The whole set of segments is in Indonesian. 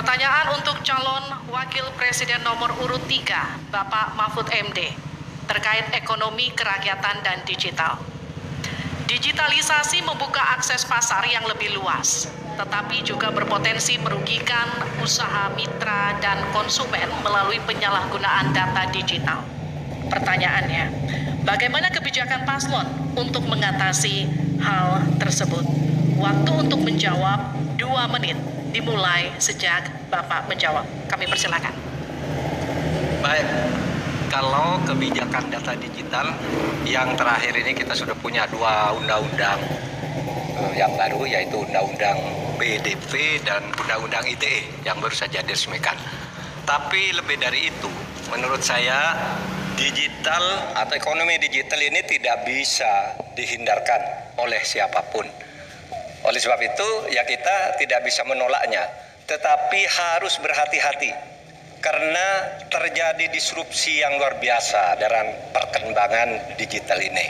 Pertanyaan untuk calon Wakil Presiden nomor urut 3, Bapak Mahfud MD, terkait ekonomi kerakyatan dan digital. Digitalisasi membuka akses pasar yang lebih luas, tetapi juga berpotensi merugikan usaha mitra dan konsumen melalui penyalahgunaan data digital. Pertanyaannya, bagaimana kebijakan paslon untuk mengatasi hal tersebut? Waktu untuk menjawab 2 menit dimulai sejak Bapak menjawab. Kami persilakan. Baik, kalau kebijakan data digital yang terakhir ini kita sudah punya 2 undang-undang yang baru, yaitu Undang-Undang PDP dan Undang-Undang ITE yang baru saja diresmikan. Tapi lebih dari itu, menurut saya digital atau ekonomi digital ini tidak bisa dihindarkan oleh siapapun. Oleh sebab itu, ya kita tidak bisa menolaknya, tetapi harus berhati-hati karena terjadi disrupsi yang luar biasa dalam perkembangan digital ini.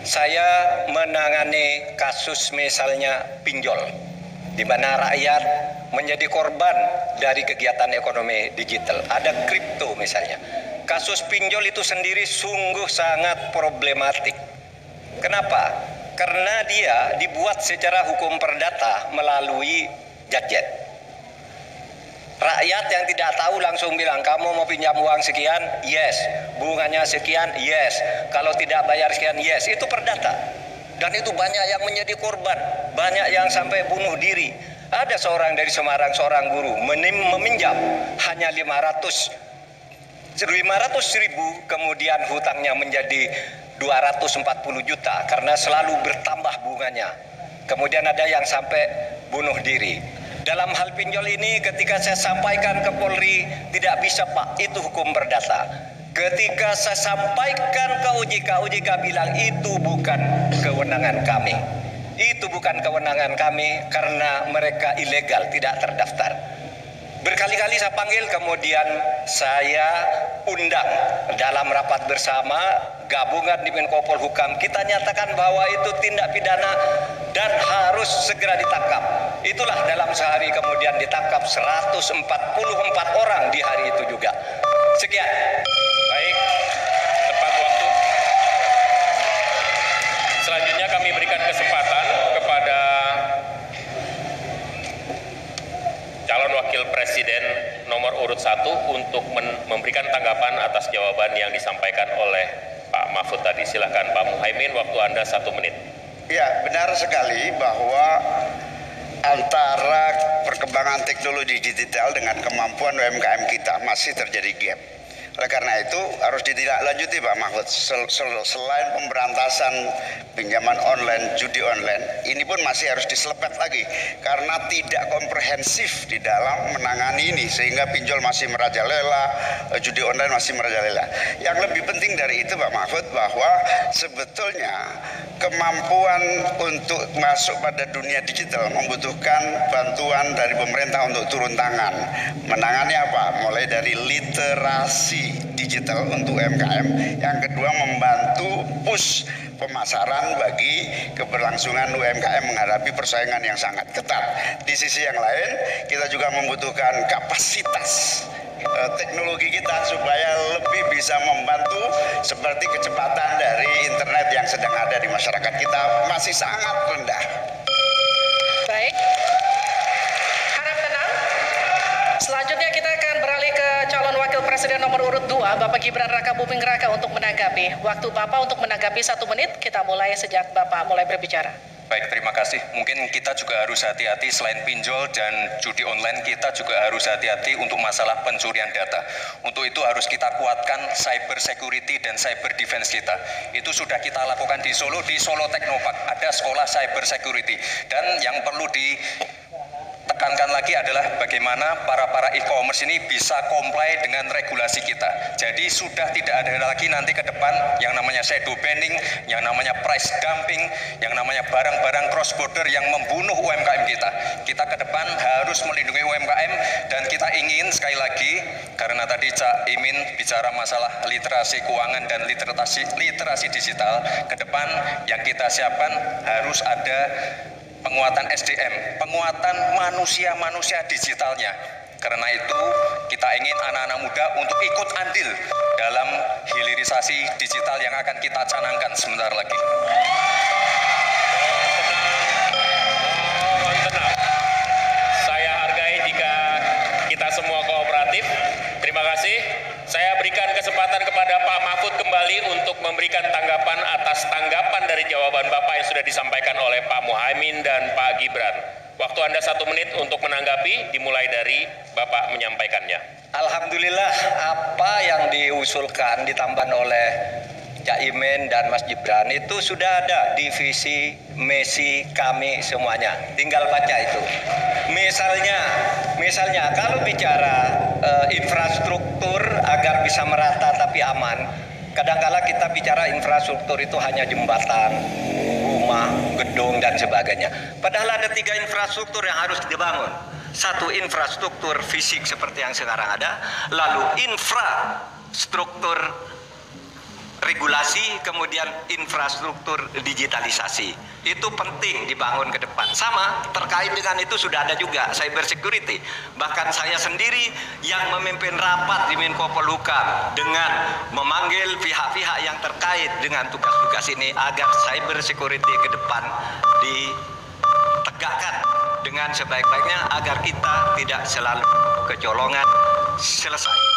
Saya menangani kasus misalnya pinjol, di mana rakyat menjadi korban dari kegiatan ekonomi digital. Ada kripto misalnya. Kasus pinjol itu sendiri sungguh sangat problematik. Kenapa? Karena dia dibuat secara hukum perdata melalui gadget. Rakyat yang tidak tahu langsung bilang, kamu mau pinjam uang sekian? Yes. Bunganya sekian? Yes. Kalau tidak bayar sekian? Yes. Itu perdata. Dan itu banyak yang menjadi korban. Banyak yang sampai bunuh diri. Ada seorang dari Semarang, seorang guru, meminjam hanya 500.000, kemudian hutangnya menjadi 240 juta karena selalu bertambah bunganya. Kemudian ada yang sampai bunuh diri. Dalam hal pinjol ini ketika saya sampaikan ke Polri, tidak bisa Pak, itu hukum perdata. Ketika saya sampaikan ke OJK, OJK bilang itu bukan kewenangan kami. Itu bukan kewenangan kami karena mereka ilegal, tidak terdaftar. Berkali-kali saya panggil, kemudian saya undang dalam rapat bersama gabungan di Menko Polhukam. Kita nyatakan bahwa itu tindak pidana dan harus segera ditangkap. Itulah dalam sehari kemudian ditangkap 144 orang di hari itu juga. Sekian. Baik, tepat waktu. Selanjutnya kami berikan kesempatan kepada calon wakil presiden nomor urut 1 untuk memberikan tanggapan atas jawaban yang disampaikan oleh Pak Mahfud tadi. Silakan Pak Muhaimin, waktu Anda 1 menit. Ya, benar sekali bahwa antara perkembangan teknologi digital dengan kemampuan UMKM kita masih terjadi gap. Oleh karena itu harus ditindaklanjuti Pak Mahfud. Selain pemberantasan pinjaman online, judi online, ini pun masih harus diselepet lagi karena tidak komprehensif di dalam menangani ini sehingga pinjol masih merajalela, judi online masih merajalela. Yang lebih penting dari itu Pak Mahfud bahwa sebetulnya kemampuan untuk masuk pada dunia digital membutuhkan bantuan dari pemerintah untuk turun tangan. Menangani apa? Mulai dari literasi digital untuk UMKM. Yang kedua membantu push pemasaran bagi keberlangsungan UMKM menghadapi persaingan yang sangat ketat. Di sisi yang lain kita juga membutuhkan kapasitas teknologi kita supaya lebih bisa membantu seperti kecepatan dari internet yang sedang ada di masyarakat kita masih sangat rendah. Baik, harap tenang. Selanjutnya kita akan beralih ke calon wakil presiden nomor urut 2, Bapak Gibran Raka Buming Raka untuk menanggapi. Waktu Bapak untuk menanggapi 1 menit, kita mulai sejak Bapak mulai berbicara. Baik, terima kasih. Mungkin kita juga harus hati-hati selain pinjol dan judi online, kita juga harus hati-hati untuk masalah pencurian data. Untuk itu harus kita kuatkan cyber security dan cyber defense kita. Itu sudah kita lakukan di Solo Technopark. Ada sekolah cyber security. Dan yang perlu tekankan lagi adalah bagaimana para e-commerce ini bisa comply dengan regulasi kita. Jadi sudah tidak ada lagi nanti ke depan yang namanya shadow banning, yang namanya price dumping, yang namanya barang-barang cross border yang membunuh UMKM kita. Kita ke depan harus melindungi UMKM dan kita ingin sekali lagi, karena tadi Cak Imin bicara masalah literasi keuangan dan literasi digital, ke depan yang kita siapkan harus ada penguatan SDM, penguatan manusia digitalnya. Karena itu kita ingin anak-anak muda untuk ikut andil dalam hilirisasi digital yang akan kita canangkan sebentar lagi. Tenang. Saya hargai jika kita semua kooperatif. Terima kasih. Saya berikan kesempatan kepada Pak Mahfud kembali untuk memberikan tanggapan atas tanggapan dari jawaban Bapak yang sudah disampaikan oleh Pak Muhaimin dan Pak Gibran. Waktu Anda 1 menit untuk menanggapi, dimulai dari Bapak menyampaikannya. Alhamdulillah apa yang diusulkan ditambah oleh Cak Imin dan Mas Gibran itu sudah ada di visi misi kami semuanya. Tinggal baca itu. Misalnya kalau bicara infrastruktur agar bisa merata tapi aman, kadang-kala kita bicara infrastruktur itu hanya jembatan, rumah, gedung dan sebagainya. Padahal ada 3 infrastruktur yang harus dibangun. 1 infrastruktur fisik seperti yang sekarang ada, lalu infrastruktur regulasi, kemudian infrastruktur digitalisasi. Itu penting dibangun ke depan. Sama terkait dengan itu sudah ada juga cyber security. Bahkan saya sendiri yang memimpin rapat di Menko Polhukam dengan memanggil pihak-pihak yang terkait dengan tugas-tugas ini agar cyber security ke depan ditegakkan dengan sebaik-baiknya agar kita tidak selalu kecolongan. Selesai.